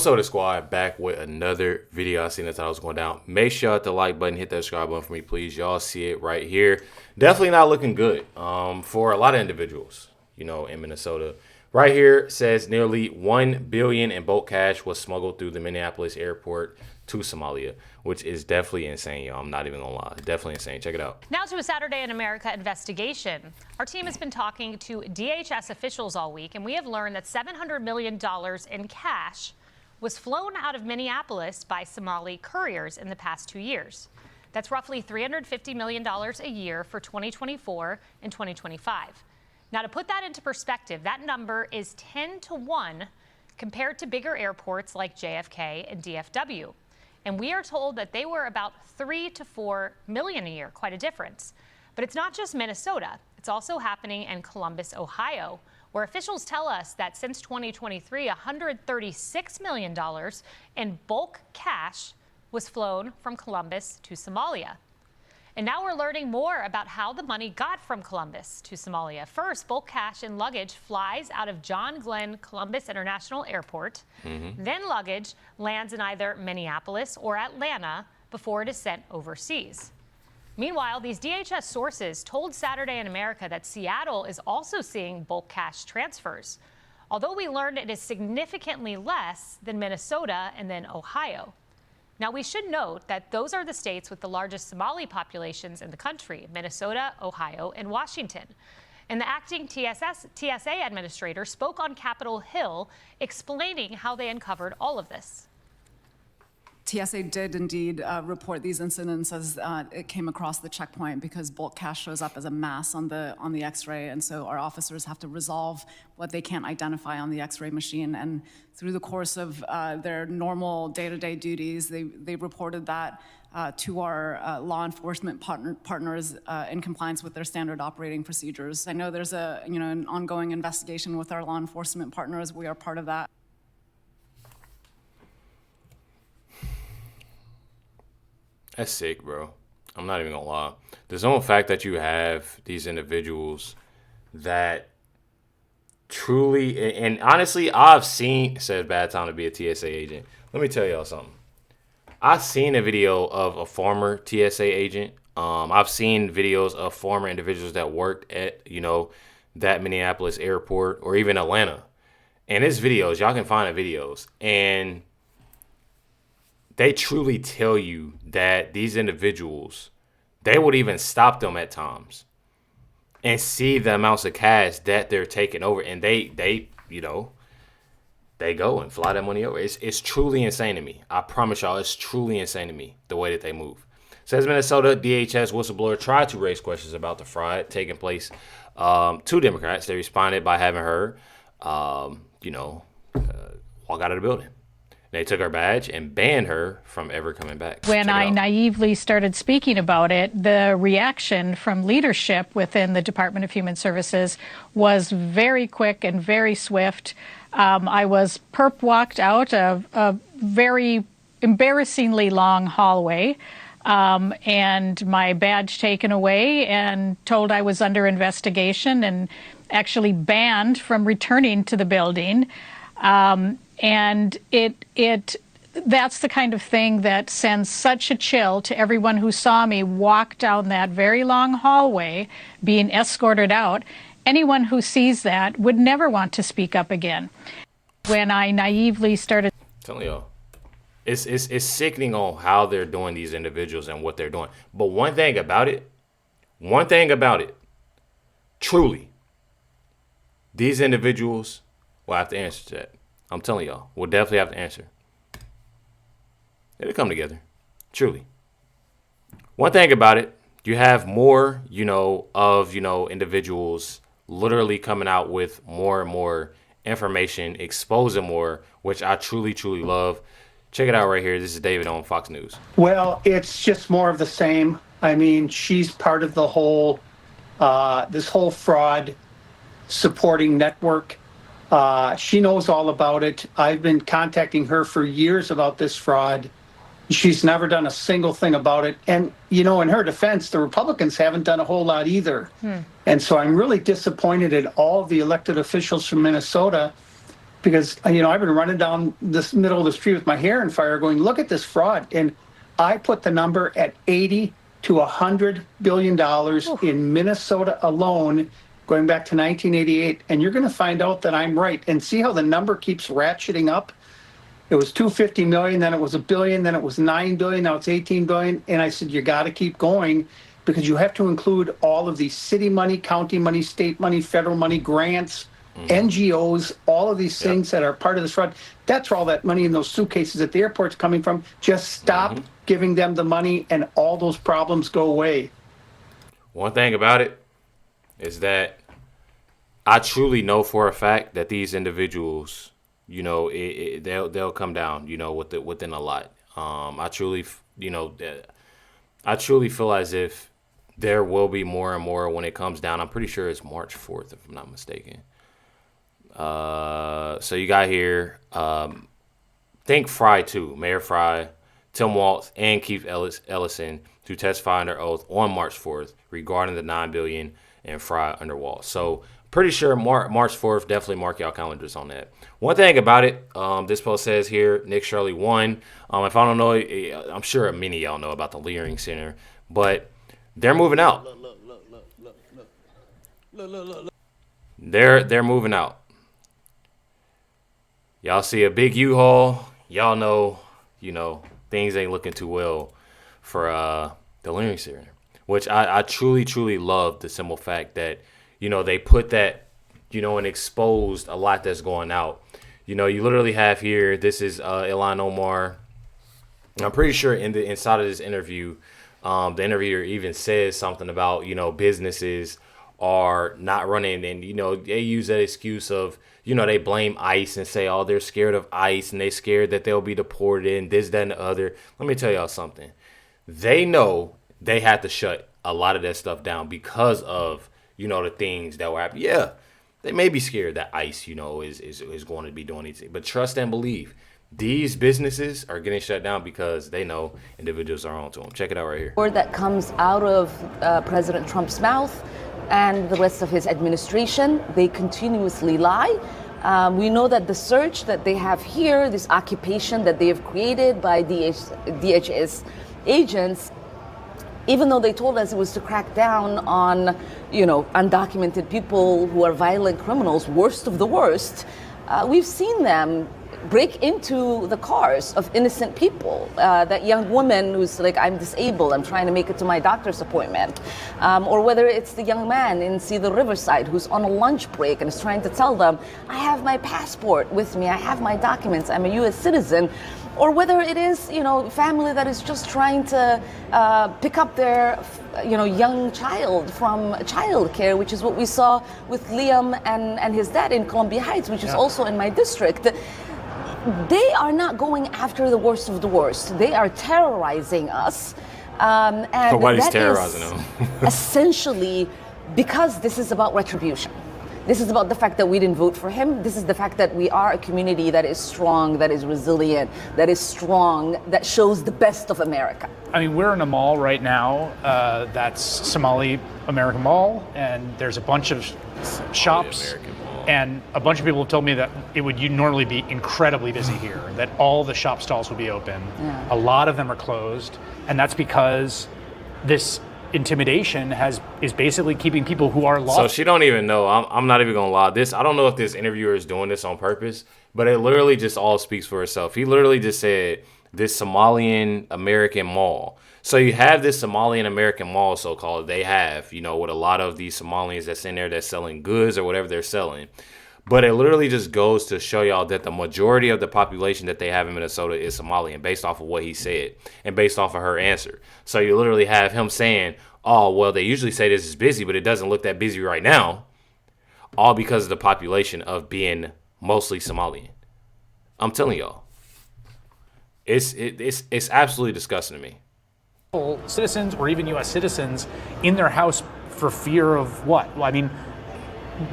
What's up, the squad? Back with another video. I seen that I was going down. Make sure to hit the like button, hit that subscribe button for me, please. Y'all see it right here. Definitely not looking good for a lot of individuals, you know, in Minnesota. Right here says nearly $1 billion in bulk cash was smuggled through the Minneapolis airport to Somalia, which is definitely insane, y'all. I'm not even gonna lie. Definitely insane. Check it out. Now to a Saturday in America investigation. Our team has been talking to DHS officials all week, and we have learned that $700 million in cash was flown out of Minneapolis by Somali couriers in the past 2 years. That's roughly $350 million a year for 2024 and 2025. Now, to put that into perspective, that number is 10 to 1 compared to bigger airports like JFK and DFW. And we are told that they were about 3 to 4 million a year, quite a difference. But it's not just Minnesota. It's also happening in Columbus, Ohio, where officials tell us that since 2023, $136 million in bulk cash was flown from Columbus to Somalia. And now we're learning more about how the money got from Columbus to Somalia. First, bulk cash and luggage flies out of John Glenn Columbus International Airport. Then luggage lands in either Minneapolis or Atlanta before it is sent overseas. Meanwhile, these DHS sources told Saturday in America that Seattle is also seeing bulk cash transfers, although we learned it is significantly less than Minnesota and then Ohio. Now, we should note that those are the states with the largest Somali populations in the country: Minnesota, Ohio, and Washington. And the acting TSA administrator spoke on Capitol Hill explaining how they uncovered all of this. TSA did indeed report these incidents as it came across the checkpoint, because bulk cash shows up as a mass on the X-ray, and so our officers have to resolve what they can't identify on the X-ray machine. And through the course of their normal day-to-day duties, they reported that to our law enforcement partners in compliance with their standard operating procedures. I know there's an ongoing investigation with our law enforcement partners. We are part of that. That's sick, bro. I'm not even gonna lie. There's no fact that you have these individuals that truly, and honestly, I've seen, it says bad time to be a TSA agent. Let me tell y'all something. I've seen a video of a former TSA agent. I've seen videos of former individuals that worked at, that Minneapolis airport or even Atlanta. And it's videos, y'all can find the videos. And they truly tell you that these individuals, they would even stop them at times and see the amounts of cash that they're taking over. And they go and fly that money over. It's truly insane to me. I promise y'all, it's truly insane to me, the way that they move. Says Minnesota DHS whistleblower tried to raise questions about the fraud taking place to Democrats. They responded by having her, walk out of the building. They took her badge and banned her from ever coming back. When I naively started speaking about it, the reaction from leadership within the Department of Human Services was very quick and very swift. I was perp walked out of a very embarrassingly long hallway and my badge taken away and told I was under investigation and actually banned from returning to the building. And that's the kind of thing that sends such a chill to everyone who saw me walk down that very long hallway being escorted out. Anyone who sees that would never want to speak up again. When I naively started telling y'all, it's sickening on how they're doing these individuals and what they're doing. But one thing about it, truly, these individuals will have to answer to that. I'm telling y'all, we'll definitely have to answer. It'll come together, truly. One thing about it, you have more, individuals literally coming out with more and more information, exposing more, which I truly, truly love. Check it out right here. This is David on Fox News. Well, it's just more of the same. I mean, she's part of the whole, this whole fraud supporting network. She knows all about it. I've been contacting her for years about this fraud. She's never done a single thing about it. And, in her defense, the Republicans haven't done a whole lot either. And so I'm really disappointed at all the elected officials from Minnesota because, I've been running down this middle of the street with my hair on fire going, look at this fraud. And I put the number at 80 to $100 billion in Minnesota alone, going back to 1988. And you're going to find out that I'm right. And see how the number keeps ratcheting up? It was 250 million, then it was $1 billion, then it was 9 billion, now it's 18 billion. And I said, you got to keep going, because you have to include all of these city money, county money, state money, federal money, grants, NGOs, all of these things that are part of this fraud. That's where all that money in those suitcases at the airport's coming from. Just stop giving them the money and all those problems go away. One thing about it is that I truly know for a fact that these individuals, they'll come down, within a lot. I truly feel as if there will be more and more when it comes down. I'm pretty sure it's March 4th, if I'm not mistaken. So you got here, think Fry too, Mayor Fry, Tim Walz, and Keith Ellison to testify under oath on March 4th regarding the $9 billion and Fry under Walz. So pretty sure March 4th, definitely mark y'all calendars on that. One thing about it, this post says here, Nick Shirley won. If I don't know, I'm sure many of y'all know about the Leering Center, but they're moving out. They're moving out. Y'all see a big U-Haul. Y'all know, things ain't looking too well for the Leering Center, which I truly, truly love the simple fact that, they put that, and exposed a lot that's going out. You literally have here, this is Ilhan Omar. I'm pretty sure inside of this interview, the interviewer even says something about, businesses are not running, and, they use that excuse of, they blame ICE and say, oh, they're scared of ICE and they're scared that they'll be deported and this, that, and the other. Let me tell y'all something. They know they had to shut a lot of that stuff down because of, the things that were happening. Yeah, they may be scared that ICE, is going to be doing anything. But trust and believe, these businesses are getting shut down because they know individuals are onto them. Check it out right here. Word that comes out of President Trump's mouth and the rest of his administration, they continuously lie. We know that the search that they have here, this occupation that they have created by DHS agents, even though they told us it was to crack down on, undocumented people who are violent criminals, worst of the worst, we've seen them break into the cars of innocent people. That young woman who's like, I'm disabled, I'm trying to make it to my doctor's appointment. Or whether it's the young man in the Riverside who's on a lunch break and is trying to tell them, I have my passport with me, I have my documents, I'm a U.S. citizen. Or whether it is, family that is just trying to pick up their, young child from childcare, which is what we saw with Liam and his dad in Columbia Heights, which is also in my district. They are not going after the worst of the worst. They are terrorizing us. And nobody's terrorizing them. Essentially, because this is about retribution. This is about the fact that we didn't vote for him. This is the fact that we are a community that is strong, that is resilient, that is strong, that shows the best of America. I mean, we're in a mall right now. That's Somali American Mall, and there's a bunch of shops. And a bunch of people have told me that it would normally be incredibly busy here, that all the shop stalls would be open. Yeah. A lot of them are closed, and that's because this intimidation is basically keeping people who are lost. So she don't even know. I'm not even gonna lie. I don't know if this interviewer is doing this on purpose, but it literally just all speaks for itself. He literally just said this Somalian American mall. So you have this Somalian American mall, so-called, they have, with a lot of these Somalians that's in there that's selling goods or whatever they're selling. But it literally just goes to show y'all that the majority of the population that they have in Minnesota is Somalian, based off of what he said and based off of her answer. So you literally have him saying, oh, well, they usually say this is busy, but it doesn't look that busy right now, all because of the population of being mostly Somalian. I'm telling y'all, it's absolutely disgusting to me. Citizens or even U.S. citizens in their house for fear of what? Well, I mean,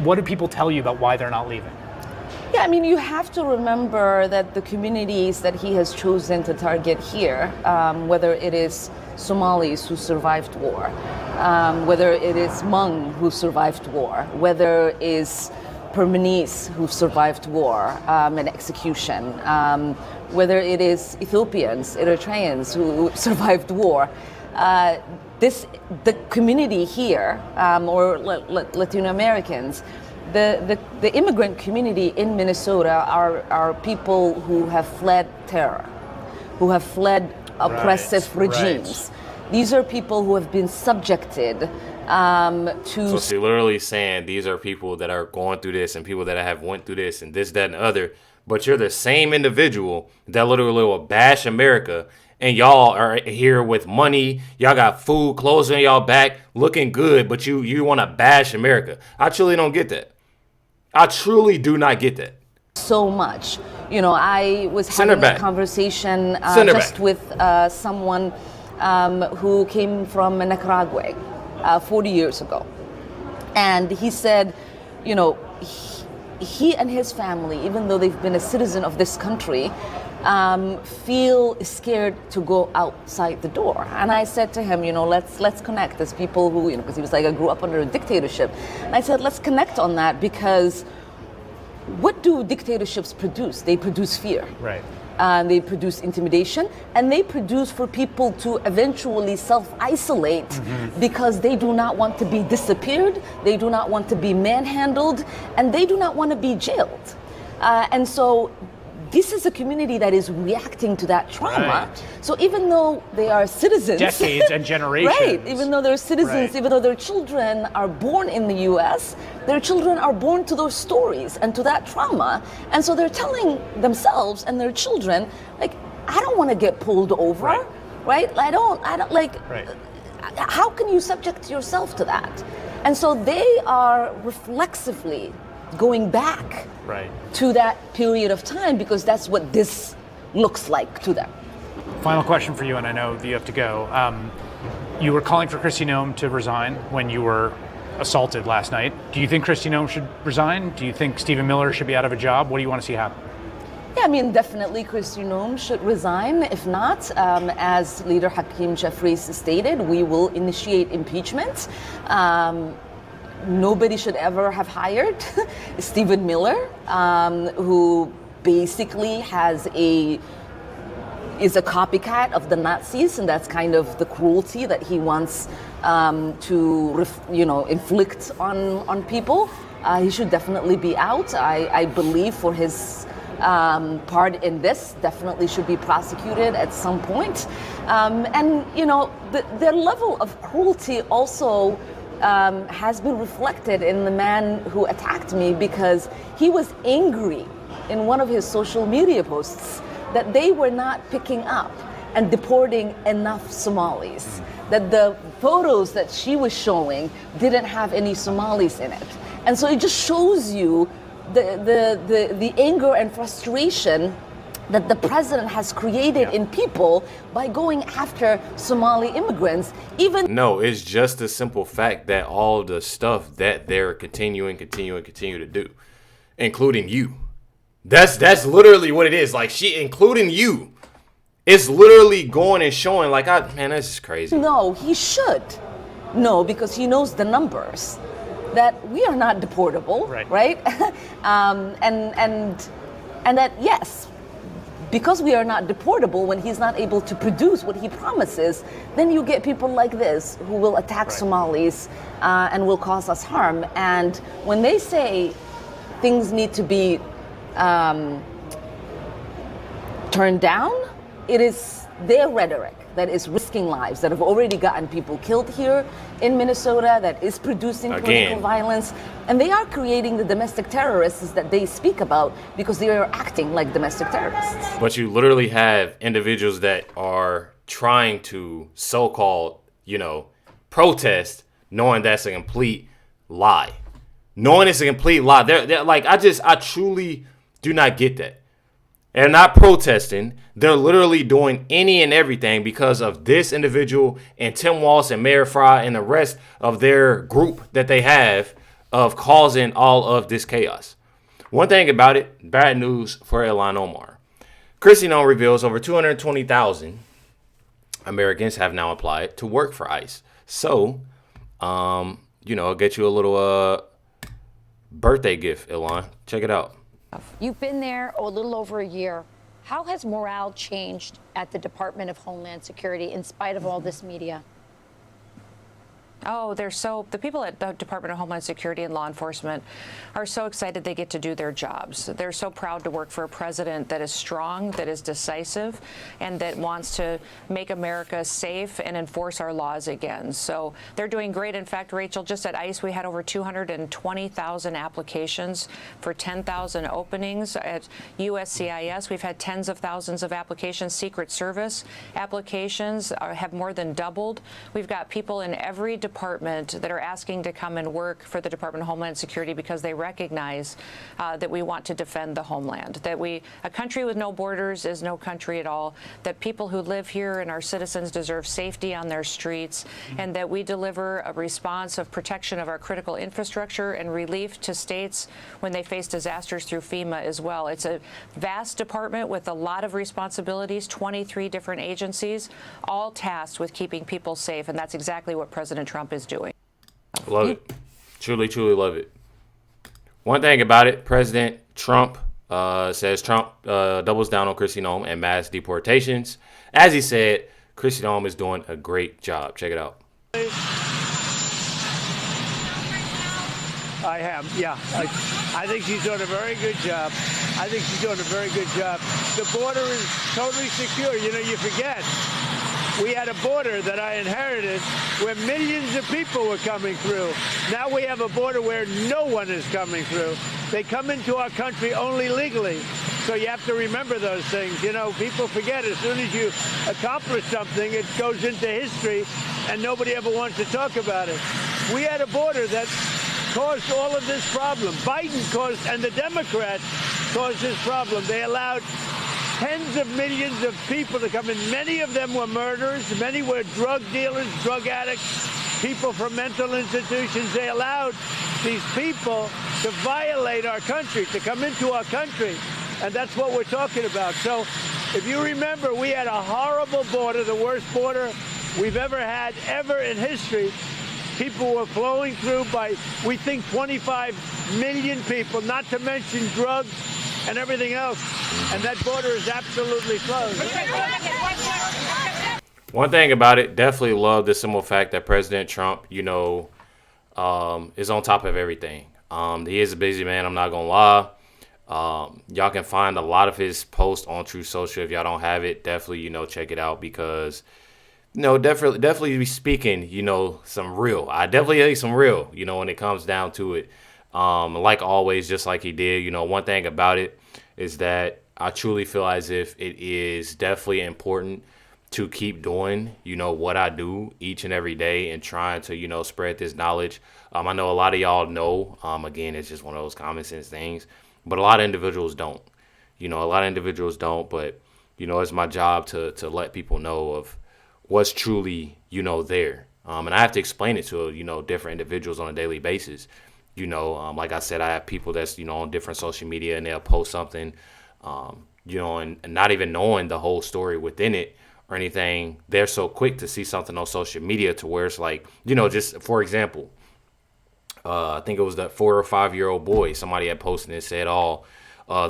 what do people tell you about why they're not leaving? Yeah, I mean, you have to remember that the communities that he has chosen to target here, whether it is Somalis who survived war, whether it is Hmong who survived war, whether it is Burmese who've survived war and execution, whether it is Ethiopians, Eritreans who survived war. The community here, or Latino Americans, the immigrant community in Minnesota are people who have fled terror, who have fled oppressive regimes. These are people who have been subjected to... So she's literally saying these are people that are going through this and people that have went through this and this, that, and the other. But you're the same individual that literally will bash America, and y'all are here with money. Y'all got food, clothes on y'all back, looking good, but you want to bash America. I truly don't get that. I truly do not get that. So much. You know, I was having a conversation with someone who came from Nicaragua 40 years ago. And he said, you know, he and his family, even though they've been a citizen of this country, feel scared to go outside the door. And I said to him, you know, let's connect as people who, you know, because he was like, I grew up under a dictatorship. And I said, let's connect on that, because what do dictatorships produce? They produce fear. Right. They produce intimidation, and they produce for people to eventually self-isolate because they do not want to be disappeared, they do not want to be manhandled, and they do not want to be jailed. And so this is a community that is reacting to that trauma. Right. So even though they are citizens, decades and generations, right? Even though they're citizens, even though their children are born in the U.S., their children are born to those stories and to that trauma, and so they're telling themselves and their children, like, I don't want to get pulled over, right? I don't like. Right. How can you subject yourself to that? And so they are reflexively going back to that period of time, because that's what this looks like to them. Final question for you, and I know that you have to go. You were calling for Kristi Noem to resign when you were assaulted last night. Do you think Kristi Noem should resign? Do you think Stephen Miller should be out of a job? What do you want to see happen? Yeah, I mean, definitely Kristi Noem should resign. If not, as Leader Hakeem Jeffries stated, we will initiate impeachment. Nobody should ever have hired Stephen Miller, who basically is a copycat of the Nazis, and that's kind of the cruelty that he wants to inflict on people. He should definitely be out. I believe for his part in this, definitely should be prosecuted at some point. And you know, the level of cruelty also has been reflected in the man who attacked me, because he was angry in one of his social media posts that they were not picking up and deporting enough Somalis, that the photos that she was showing didn't have any Somalis in it. And so it just shows you the anger and frustration that the president has created in people by going after Somali immigrants. No, it's just the simple fact that all the stuff that they're continue to do, including you. That's literally what it is. Like, she, including you, is literally going and showing, like, man, this is crazy. No, he should. No, because he knows the numbers, that we are not deportable, right? And that, yes, because we are not deportable, when he's not able to produce what he promises, then you get people like this who will attack Somalis and will cause us harm. And when they say things need to be turned down, it is their rhetoric that is risking lives, that have already gotten people killed here in Minnesota, that is producing political violence. And they are creating the domestic terrorists that they speak about, because they are acting like domestic terrorists. But you literally have individuals that are trying to so-called, protest, knowing that's a complete lie. Knowing it's a complete lie. They're like, I truly do not get that. They're not protesting. They're literally doing any and everything because of this individual and Tim Walz and Mayor Fry and the rest of their group that they have of causing all of this chaos. One thing about it, bad news for Ilhan Omar. Kristi Noem reveals over 220,000 Americans have now applied to work for ICE. So, I'll get you a little birthday gift, Ilhan. Check it out. You've been there a little over a year. How has morale changed at the Department of Homeland Security in spite of all this media? Oh, the people at the Department of Homeland Security and law enforcement are so excited they get to do their jobs. They're so proud to work for a president that is strong, that is decisive, and that wants to make America safe and enforce our laws again. So they're doing great. In fact, Rachel, just at ICE, we had over 220,000 applications for 10,000 openings. At USCIS, we've had tens of thousands of applications. Secret Service applications have more than doubled. We've got people in every department that are asking to come and work for the Department of Homeland Security because they recognize that we want to defend the homeland, that a country with no borders is no country at all, that people who live here and our citizens deserve safety on their streets, and that we deliver a response of protection of our critical infrastructure and relief to states when they face disasters through FEMA as well. It's a vast department with a lot of responsibilities, 23 different agencies, all tasked with keeping people safe, and that's exactly what President Trump is doing. Love it. Truly, truly love it. One thing about it, President Trump says Trump doubles down on Kristi Noem and mass deportations. As he said, Kristi Noem is doing a great job. Check it out. I have, yeah. I think she's doing a very good job. The border is totally secure. You know, you forget. We had a border that I inherited where millions of people were coming through. Now we have a border where no one is coming through. They come into our country only legally. So you have to remember those things. You know, people forget as soon as you accomplish something, it goes into history and nobody ever wants to talk about it. We had a border that caused all of this problem. Biden caused, and the Democrats caused this problem. They allowed tens of millions of people to come in. Many of them were murderers. Many were drug dealers, drug addicts, people from mental institutions. They allowed these people to violate our country, to come into our country. And that's what we're talking about. So if you remember, we had a horrible border, the worst border we've ever had, ever in history. People were flowing through by, we think, 25 million people, not to mention drugs and everything else. And that border is absolutely closed. One thing about it, definitely love the simple fact that President Trump, is on top of everything. He is a busy man, I'm not going to lie. Y'all can find a lot of his posts on True Social. If y'all don't have it, definitely, check it out because, definitely speaking, some real. I definitely think some real, when it comes down to it. Like always, just like he did, one thing about it is that I truly feel as if it is definitely important to keep doing, what I do each and every day and trying to, spread this knowledge. I know a lot of y'all know, again, it's just one of those common sense things, but a lot of individuals don't, but, it's my job to let people know of what's truly, there. And I have to explain it to, different individuals on a daily basis. Like I said, I have people that's, on different social media and they'll post something, and not even knowing the whole story within it or anything. They're so quick to see something on social media to where it's like, just for example, I think it was that 4 or 5 year old boy. Somebody had posted and said,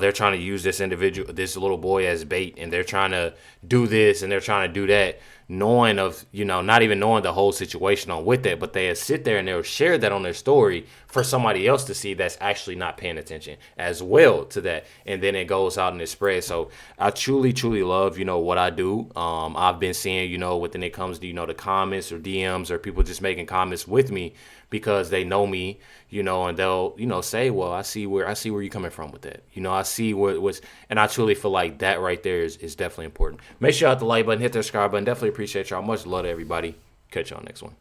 they're trying to use this little boy as bait, and they're trying to do this and they're trying to do that, knowing of, not even knowing the whole situation on with that, but they'll sit there and they'll share that on their story for somebody else to see that's actually not paying attention as well to that. And then it goes out and it spreads. So I truly, truly love, what I do. I've been seeing, when it comes to, the comments or DMs or people just making comments with me because they know me, and they'll, say, well, I see where you're coming from with that. I see what's, and I truly feel like that right there is definitely important. Make sure you hit the like button, hit the subscribe button. Definitely appreciate y'all. Much love to everybody. Catch y'all next one.